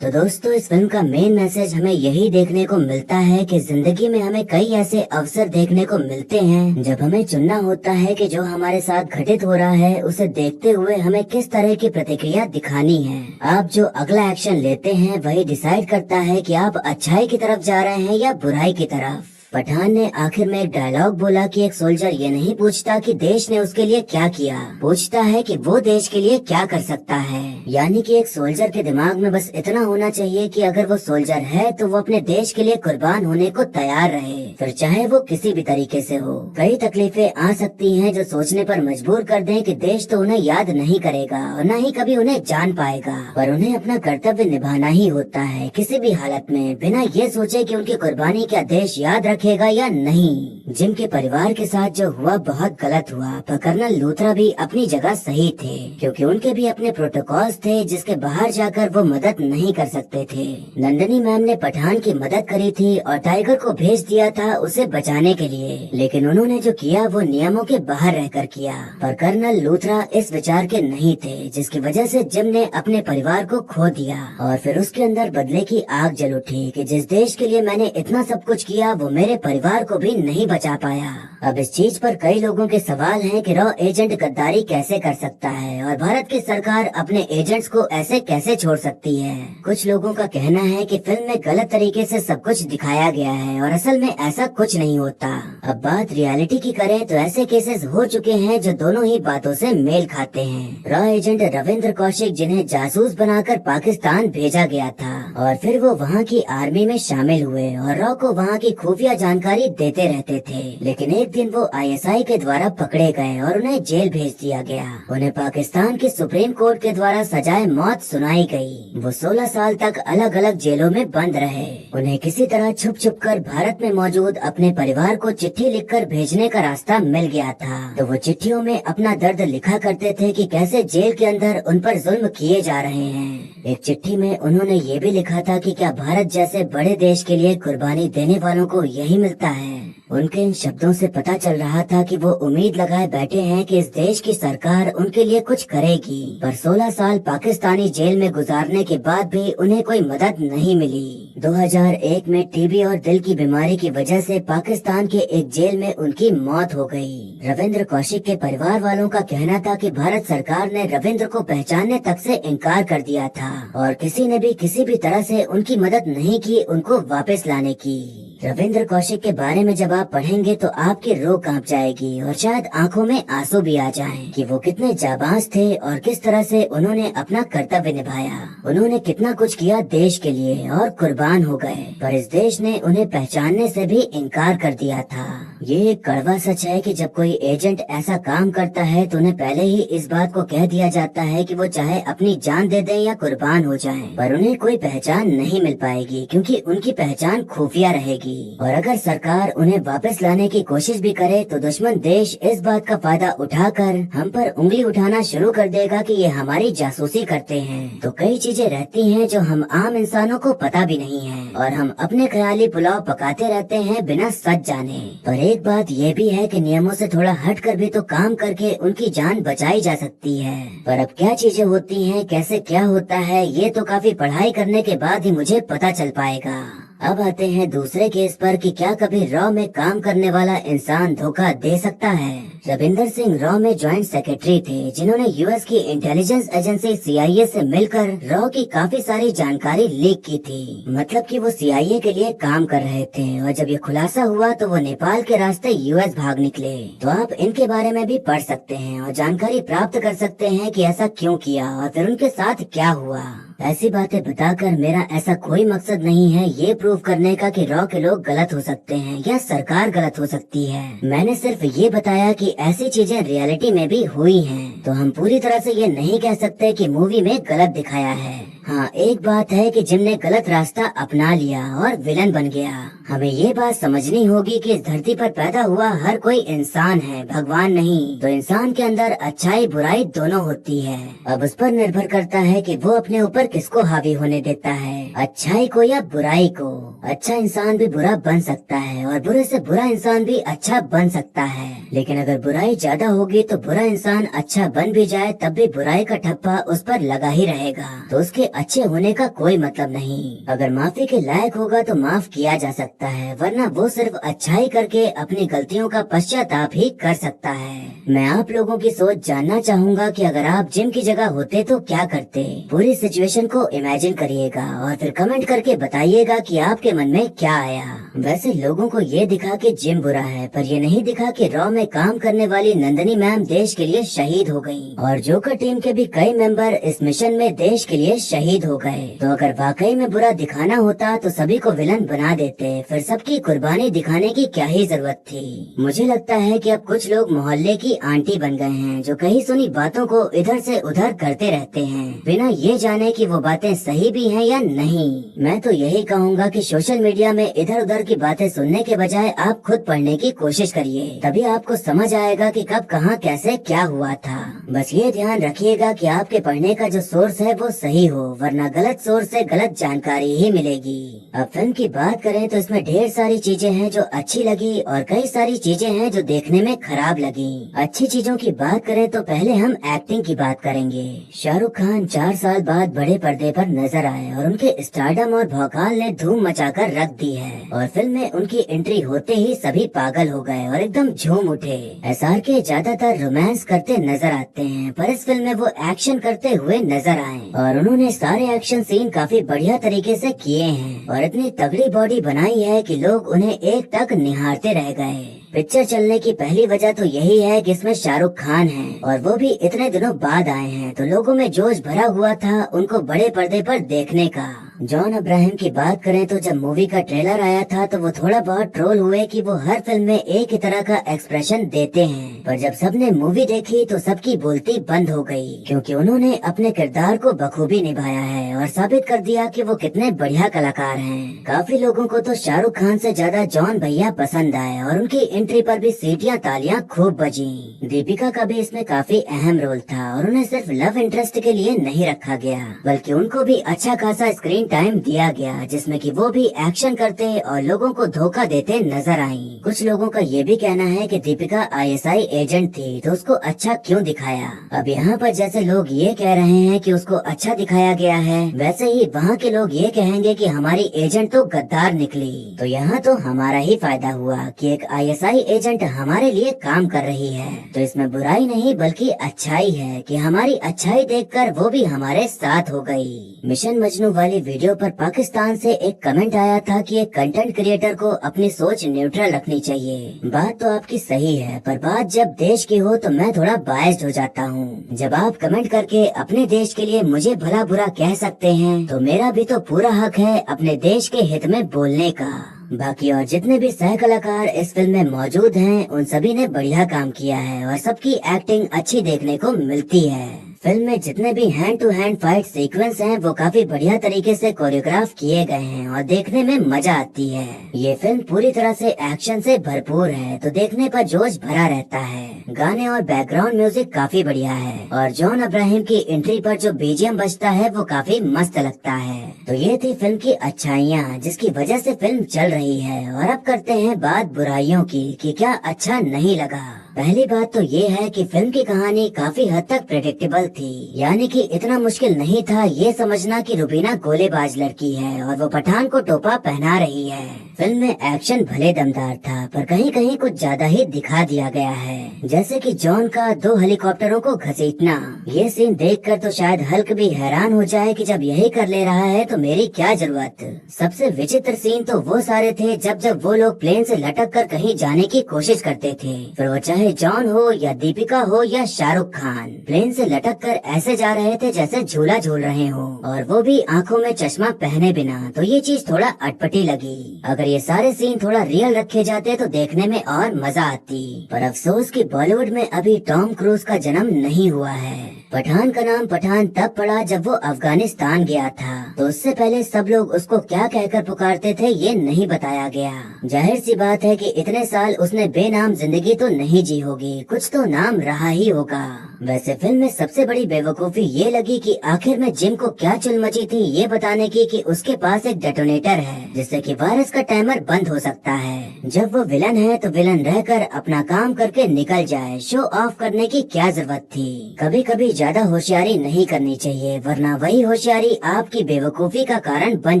तो दोस्तों, इस फिल्म का मेन मैसेज हमें यही देखने को मिलता है कि जिंदगी में हमें कई ऐसे अवसर देखने को मिलते हैं जब हमें चुनना होता है कि जो हमारे साथ घटित हो रहा है उसे देखते हुए हमें किस तरह की प्रतिक्रिया दिखानी है। आप जो अगला एक्शन लेते हैं वही डिसाइड करता है कि आप अच्छाई की तरफ जा रहे हैं या बुराई की तरफ। पठान ने आखिर में एक डायलॉग बोला कि एक सोल्जर ये नहीं पूछता कि देश ने उसके लिए क्या किया, पूछता है कि वो देश के लिए क्या कर सकता है। यानी कि एक सोल्जर के दिमाग में बस इतना होना चाहिए कि अगर वो सोल्जर है तो वो अपने देश के लिए कुर्बान होने को तैयार रहे, फिर चाहे वो किसी भी तरीके से हो। कई तकलीफें आ सकती हैं जो सोचने पर मजबूर कर दें कि देश तो उन्हें याद नहीं करेगा और न ही कभी उन्हें जान पाएगा, पर उन्हें अपना कर्तव्य निभाना ही होता है किसी भी हालत में, बिना ये सोचे कि उनकी कुर्बानी क्या देश याद रखेगा या नहीं। जिम के परिवार के साथ जो हुआ बहुत गलत हुआ, पर कर्नल लूथरा भी अपनी जगह सही थे, क्योंकि उनके भी अपने प्रोटोकॉल्स थे जिसके बाहर जाकर वो मदद नहीं कर सकते थे। नंदिनी मैम ने पठान की मदद करी थी और टाइगर को भेज दिया था उसे बचाने के लिए, लेकिन उन्होंने जो किया वो नियमों के बाहर रहकर किया। पर कर्नल लूथरा इस विचार के नहीं थे, जिसकी वजह से जिम ने अपने परिवार को खो दिया और फिर उसके अंदर बदले की आग जल उठी कि जिस देश के लिए मैंने इतना सब कुछ किया वो मेरे परिवार को भी नहीं बचा पाया। अब इस चीज पर कई लोगों के सवाल हैं कि रॉ एजेंट गद्दारी कैसे कर सकता है और भारत की सरकार अपने एजेंट्स को ऐसे कैसे छोड़ सकती है। कुछ लोगों का कहना है कि फिल्म में गलत तरीके से सब कुछ दिखाया गया है और असल में ऐसा कुछ नहीं होता। अब बात रियलिटी की करें तो ऐसे केसेस हो चुके हैं जो दोनों ही बातों से मेल खाते हैं। रॉ एजेंट रविंद्र कौशिक, जिन्हें जासूस बनाकर पाकिस्तान भेजा गया था और फिर वो वहाँ की आर्मी में शामिल हुए और रॉ को वहाँ की खुफिया जानकारी देते रहते थे। लेकिन एक दिन वो ISI के द्वारा पकड़े गए और उन्हें जेल भेज दिया गया। उन्हें पाकिस्तान की सुप्रीम कोर्ट के द्वारा सजाए मौत सुनाई गई। वो 16 साल तक अलग अलग जेलों में बंद रहे। उन्हें किसी तरह छुप छुप कर भारत में मौजूद अपने परिवार को चिट्ठी लिखकर भेजने का रास्ता मिल गया था। तो वो चिट्ठियों में अपना दर्द लिखा करते थे कि कैसे जेल के अंदर उन पर जुल्म किए जा रहे हैं। एक चिट्ठी में उन्होंने ये भी लिखा था कि क्या भारत जैसे बड़े देश के लिए कुर्बानी देने वालों को यही मिलता है। उनके इन शब्दों से पता चल रहा था कि वो उम्मीद लगाए बैठे हैं कि इस देश की सरकार उनके लिए कुछ करेगी, पर 16 साल पाकिस्तानी जेल में गुजारने के बाद भी उन्हें कोई मदद नहीं मिली। 2001 में टीबी और दिल की बीमारी की वजह से पाकिस्तान के एक जेल में उनकी मौत हो गई। रविंद्र कौशिक के परिवार वालों का कहना था कि भारत सरकार ने रविंद्र को पहचानने तक से इनकार कर दिया था और किसी ने भी किसी भी तरह से उनकी मदद नहीं की उनको वापस लाने की। रविंद्र कौशिक के बारे में जब आप पढ़ेंगे तो आपकी रूह कांप जाएगी और शायद आंखों में आंसू भी आ जाएं कि वो कितने जाबाज थे और किस तरह से उन्होंने अपना कर्तव्य निभाया। उन्होंने कितना कुछ किया देश के लिए और कुर्बान हो गए, पर इस देश ने उन्हें पहचानने से भी इनकार कर दिया था। ये एक कड़वा सच है कि जब कोई एजेंट ऐसा काम करता है तो उन्हें पहले ही इस बात को कह दिया जाता है कि वो चाहे अपनी जान दे दें या कुर्बान हो जाएं, पर उन्हें कोई पहचान नहीं मिल पाएगी क्योंकि उनकी पहचान खुफिया रहेगी। और अगर सरकार उन्हें वापस लाने की कोशिश भी करे तो दुश्मन देश इस बात का फायदा उठाकर हम पर उंगली उठाना शुरू कर देगा कि ये हमारी जासूसी करते हैं। तो कई चीजें रहती हैं जो हम आम इंसानों को पता भी नहीं है और हम अपने ख्याली पुलाव पकाते रहते हैं बिना सच जाने। पर एक बात ये भी है कि नियमों से थोड़ा हट कर भी तो काम करके उनकी जान बचाई जा सकती है। पर अब क्या चीजें होती हैं, कैसे क्या होता है, ये तो काफी पढ़ाई करने के बाद ही मुझे पता चल पाएगा। अब आते हैं दूसरे केस पर कि क्या कभी रॉ में काम करने वाला इंसान धोखा दे सकता है। रविंदर सिंह रॉ में ज्वाइंट सेक्रेटरी थे जिन्होंने यूएस की इंटेलिजेंस एजेंसी CIA से मिलकर रॉ की काफी सारी जानकारी लीक की थी। मतलब कि वो CIA के लिए काम कर रहे थे और जब ये खुलासा हुआ तो वो नेपाल के रास्ते यूएस भाग निकले। तो आप इनके बारे में भी पढ़ सकते हैं और जानकारी प्राप्त कर सकते हैं कि ऐसा क्यों किया और फिर उनके साथ क्या हुआ। ऐसी बातें बताकर मेरा ऐसा कोई मकसद नहीं है ये प्रूव करने का कि रॉ के लोग गलत हो सकते हैं या सरकार गलत हो सकती है। मैंने सिर्फ ये बताया कि ऐसी चीजें रियलिटी में भी हुई हैं। तो हम पूरी तरह से ये नहीं कह सकते कि मूवी में गलत दिखाया है। हाँ, एक बात है कि जिम ने गलत रास्ता अपना लिया और विलन बन गया। हमें ये बात समझनी होगी कि इस धरती पर पैदा हुआ हर कोई इंसान है, भगवान नहीं। तो इंसान के अंदर अच्छाई बुराई दोनों होती है। अब उस पर निर्भर करता है कि वो अपने ऊपर किसको हावी होने देता है, अच्छाई को या बुराई को। अच्छा इंसान भी बुरा बन सकता है और बुरे से बुरा इंसान भी अच्छा बन सकता है। लेकिन अगर बुराई ज्यादा होगी तो बुरा इंसान अच्छा बन भी जाए तब भी बुराई का ठप्पा उस पर लगा ही रहेगा। तो उसके अच्छे होने का कोई मतलब नहीं। अगर माफी के लायक होगा तो माफ किया जा सकता है, वरना वो सिर्फ अच्छाई करके अपनी गलतियों का पश्चाताप ही कर सकता है। मैं आप लोगों की सोच जानना चाहूँगा कि अगर आप जिम की जगह होते तो क्या करते। पूरी सिचुएशन को इमेजिन करिएगा और फिर कमेंट करके बताइएगा कि आपके मन में क्या आया। वैसे लोगों को ये दिखा कि जिम बुरा है, पर ये नहीं दिखा कि रॉ में काम करने वाली नंदनी मैम देश के लिए शहीद हो गयी और जोकर टीम के भी कई मेंबर इस मिशन में देश के लिए शहीद हो गए। तो अगर वाकई में बुरा दिखाना होता तो सभी को विलन बना देते, फिर सबकी कुर्बानी दिखाने की क्या ही जरूरत थी। मुझे लगता है कि अब कुछ लोग मोहल्ले की आंटी बन गए हैं जो कहीं सुनी बातों को इधर से उधर करते रहते हैं बिना ये जाने कि वो बातें सही भी हैं या नहीं। मैं तो यही कहूँगा कि सोशल मीडिया में इधर उधर की बातें सुनने के बजाय आप खुद पढ़ने की कोशिश करिए, तभी आपको समझ आएगा कि कब कहाँ कैसे क्या हुआ था। बस ये ध्यान रखिएगा कि आपके पढ़ने का जो सोर्स है वो सही हो, वरना गलत सोर्स से गलत जानकारी ही मिलेगी। अब फिल्म की बात करें तो इसमें ढेर सारी चीजें हैं जो अच्छी लगी और कई सारी चीजें हैं जो देखने में खराब लगी। अच्छी चीजों की बात करें तो पहले हम एक्टिंग की बात करेंगे। शाहरुख खान 4 साल बाद बड़े पर्दे पर नजर आए और उनके स्टारडम और भौकाल ने धूम मचाकर रख दी है और फिल्म में उनकी एंट्री होते ही सभी पागल हो गए और एकदम झूम उठे। SRK ज्यादातर रोमांस करते नजर आते हैं, पर इस फिल्म में वो एक्शन करते हुए नजर आए और उन्होंने सारे एक्शन सीन काफी बढ़िया तरीके से किए हैं और इतनी तगड़ी बॉडी बनाई है कि लोग उन्हें एक टक निहारते रह गए। पिक्चर चलने की पहली वजह तो यही है कि इसमें शाहरुख खान है और वो भी इतने दिनों बाद आए हैं, तो लोगों में जोश भरा हुआ था उनको बड़े पर्दे पर देखने का। जॉन अब्राहम की बात करें तो जब मूवी का ट्रेलर आया था तो वो थोड़ा बहुत ट्रोल हुए कि वो हर फिल्म में एक ही तरह का एक्सप्रेशन देते हैं, पर जब सबने मूवी देखी तो सबकी बोलती बंद हो गई, क्योंकि उन्होंने अपने किरदार को बखूबी निभाया है और साबित कर दिया कि वो कितने बढ़िया कलाकार हैं। काफी लोगों को तो शाहरुख खान से ज्यादा जॉन भैया पसंद आए और उनकी एंट्री पर भी सीटियां तालियां खूब बजी। दीपिका का भी इसमें काफी अहम रोल था और उन्हें सिर्फ लव इंटरेस्ट के लिए नहीं रखा गया, बल्कि उनको भी अच्छा खासा स्क्रीन टाइम दिया गया, जिसमें कि वो भी एक्शन करते और लोगों को धोखा देते नजर आई। कुछ लोगों का ये भी कहना है कि दीपिका आईएसआई एजेंट थी तो उसको अच्छा क्यों दिखाया। अब यहाँ पर जैसे लोग ये कह रहे हैं कि उसको अच्छा दिखाया गया है, वैसे ही वहाँ के लोग ये कहेंगे कि हमारी एजेंट तो गद्दार निकली। तो यहाँ तो हमारा ही फायदा हुआ कि एक आईएसआई एजेंट हमारे लिए काम कर रही है, तो इसमें बुराई नहीं बल्कि अच्छाई है कि हमारी अच्छाई देखकर वो भी हमारे साथ हो गई। मिशन मजनू वाली वीडियो पर पाकिस्तान से एक कमेंट आया था कि एक कंटेंट क्रिएटर को अपनी सोच न्यूट्रल रखनी चाहिए। बात तो आपकी सही है, पर बात जब देश की हो तो मैं थोड़ा बायस्ड हो जाता हूँ। जब आप कमेंट करके अपने देश के लिए मुझे भला बुरा कह सकते हैं तो मेरा भी तो पूरा हक है अपने देश के हित में बोलने का। बाकी और जितने भी सह कलाकार इस फिल्म में मौजूद हैं उन सभी ने बढ़िया काम किया है और सबकी एक्टिंग अच्छी देखने को मिलती है। फिल्म में जितने भी hand to hand fight sequence हैं वो काफी बढ़िया तरीके से कोरियोग्राफ किए गए हैं और देखने में मजा आती है। ये फिल्म पूरी तरह से एक्शन से भरपूर है तो देखने पर जोश भरा रहता है। गाने और बैकग्राउंड म्यूजिक काफी बढ़िया है और जॉन अब्राहम की एंट्री पर जो बीजीएम बजता है वो काफी मस्त लगता है। तो ये थी फिल्म की अच्छाइयाँ जिसकी वजह से फिल्म चल रही है। और अब करते हैं बात बुराइयों की कि क्या अच्छा नहीं लगा। पहली बात तो ये है कि फिल्म की कहानी काफी हद तक प्रेडिक्टेबल थी, यानी कि इतना मुश्किल नहीं था ये समझना कि रुबीना गोलेबाज लड़की है और वो पठान को टोपा पहना रही है। फिल्म में एक्शन भले दमदार था पर कहीं कहीं कुछ ज्यादा ही दिखा दिया गया है, जैसे कि जॉन का 2 हेलीकॉप्टरों को घसीटना। ये सीन देखकर तो शायद हल्क भी हैरान हो जाए कि जब यही कर ले रहा है तो मेरी क्या जरूरत। सबसे विचित्र सीन तो वो सारे थे जब वो लोग प्लेन से लटक कर कहीं जाने की कोशिश करते थे, फिर वो चाहे जॉन हो या दीपिका हो या शाहरुख खान प्लेन से लटक कर ऐसे जा रहे थे जैसे झूला झूल रहे हो, और वो भी आंखों में चश्मा पहने बिना। तो ये चीज थोड़ा अटपटी लगी। अगर ये सारे सीन थोड़ा रियल रखे जाते तो देखने में और मजा आती, पर अफसोस कि बॉलीवुड में अभी टॉम क्रूज का जन्म नहीं हुआ है। पठान का नाम पठान तब पड़ा जब वो अफगानिस्तान गया था, तो उससे पहले सब लोग उसको क्या कहकर पुकारते थे ये नहीं बताया गया। जाहिर सी बात है कि इतने साल उसने बेनाम जिंदगी तो नहीं जी होगी, कुछ तो नाम रहा ही होगा। वैसे फिल्म में सबसे बड़ी बेवकूफी ये लगी कि आखिर में जिम को क्या चुल मची थी ये बताने की कि उसके पास एक डेटोनेटर है जिससे कि वायरस का टाइमर बंद हो सकता है। जब वो विलन है तो विलन रहकर अपना काम करके निकल जाए, शो ऑफ करने की क्या जरूरत थी। कभी कभी ज्यादा होशियारी नहीं करनी चाहिए, वरना वही होशियारी आपकी बेवकूफी का कारण बन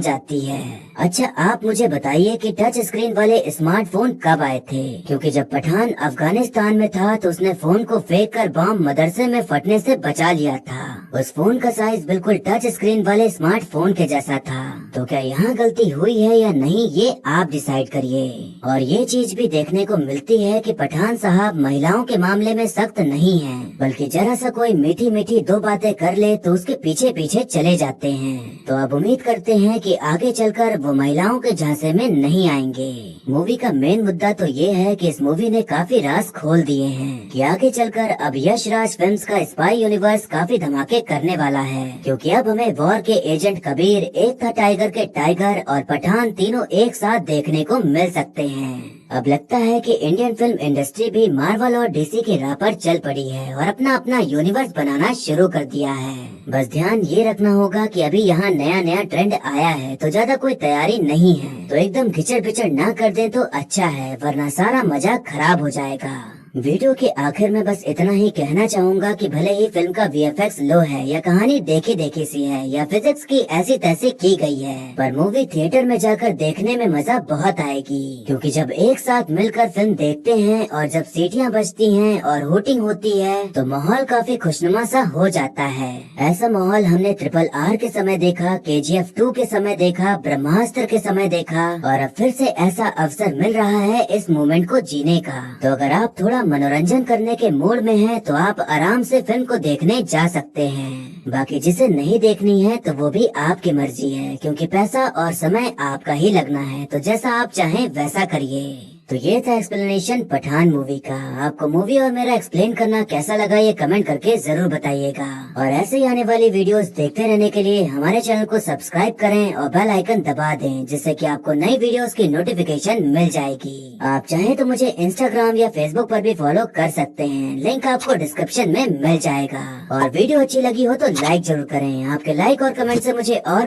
जाती है। अच्छा आप मुझे बताइए कि टच स्क्रीन वाले स्मार्टफोन कब आए थे, क्योंकि जब पठान अफगानिस्तान में था तो उसने फोन को फेंक कर बम मदरसे में फटने से बचा लिया था। उस फोन का साइज बिल्कुल टच स्क्रीन वाले स्मार्टफोन के जैसा था। तो क्या यहाँ गलती हुई है या नहीं ये आप डिसाइड करिए। और ये चीज भी देखने को मिलती है कि पठान साहब महिलाओं के मामले में सख्त नहीं है, बल्कि जरा सा कोई मीठी मीठी 2 बातें कर ले तो उसके पीछे पीछे चले जाते हैं। तो अब उम्मीद करते हैं कि आगे चलकर वो महिलाओं के झांसे में नहीं आएंगे। मूवी का मेन मुद्दा तो ये है कि इस मूवी ने काफी राज खोल दिए हैं कि आगे चलकर अब यश राज फिल्म्स का स्पाई यूनिवर्स काफी धमाके करने वाला है, क्योंकि अब हमें वॉर के एजेंट कबीर, एक था टाइगर के टाइगर और पठान तीनों एक साथ देखने को मिल सकते हैं। अब लगता है कि इंडियन फिल्म इंडस्ट्री भी मार्वल और डीसी की राह पर चल पड़ी है और अपना अपना यूनिवर्स बनाना शुरू कर दिया है। बस ध्यान ये रखना होगा कि अभी यहाँ नया नया ट्रेंड आया है तो ज्यादा कोई तैयारी नहीं है, तो एकदम खिचड़ पिचड़ ना कर दे तो अच्छा है, वरना सारा मजा खराब हो जाएगा। वीडियो के आखिर में बस इतना ही कहना चाहूंगा कि भले ही फिल्म का वीएफएक्स लो है या कहानी देखी देखी सी है या फिजिक्स की ऐसी तैसी की गई है, पर मूवी थिएटर में जाकर देखने में मजा बहुत आएगी, क्योंकि जब एक साथ मिलकर फिल्म देखते हैं और जब सीटियां बजती हैं और हुटिंग होती है तो माहौल काफी खुशनुमा सा हो जाता है। ऐसा माहौल हमने RRR के समय देखा, KGF 2 के समय देखा, ब्रह्मास्त्र के समय देखा, और अब फिर से ऐसा अवसर मिल रहा है इस मोमेंट को जीने का। तो अगर आप थोड़ा आप मनोरंजन करने के मूड में हैं तो आप आराम से फिल्म को देखने जा सकते हैं। बाकी जिसे नहीं देखनी है तो वो भी आपकी मर्जी है, क्योंकि पैसा और समय आपका ही लगना है, तो जैसा आप चाहें वैसा करिए। तो ये था एक्सप्लेनेशन पठान मूवी का। आपको मूवी और मेरा एक्सप्लेन करना कैसा लगा ये कमेंट करके जरूर बताइएगा। और ऐसे ही आने वाली वीडियोस देखते रहने के लिए हमारे चैनल को सब्सक्राइब करें और बेल आइकन दबा दें, जिससे कि आपको नई वीडियोस की नोटिफिकेशन मिल जाएगी। आप चाहें तो मुझे इंस्टाग्राम या फेसबुक पर भी फॉलो कर सकते हैं, लिंक आपको डिस्क्रिप्शन में मिल जाएगा। और वीडियो अच्छी लगी हो तो लाइक जरूर करें, आपके लाइक और कमेंट से मुझे और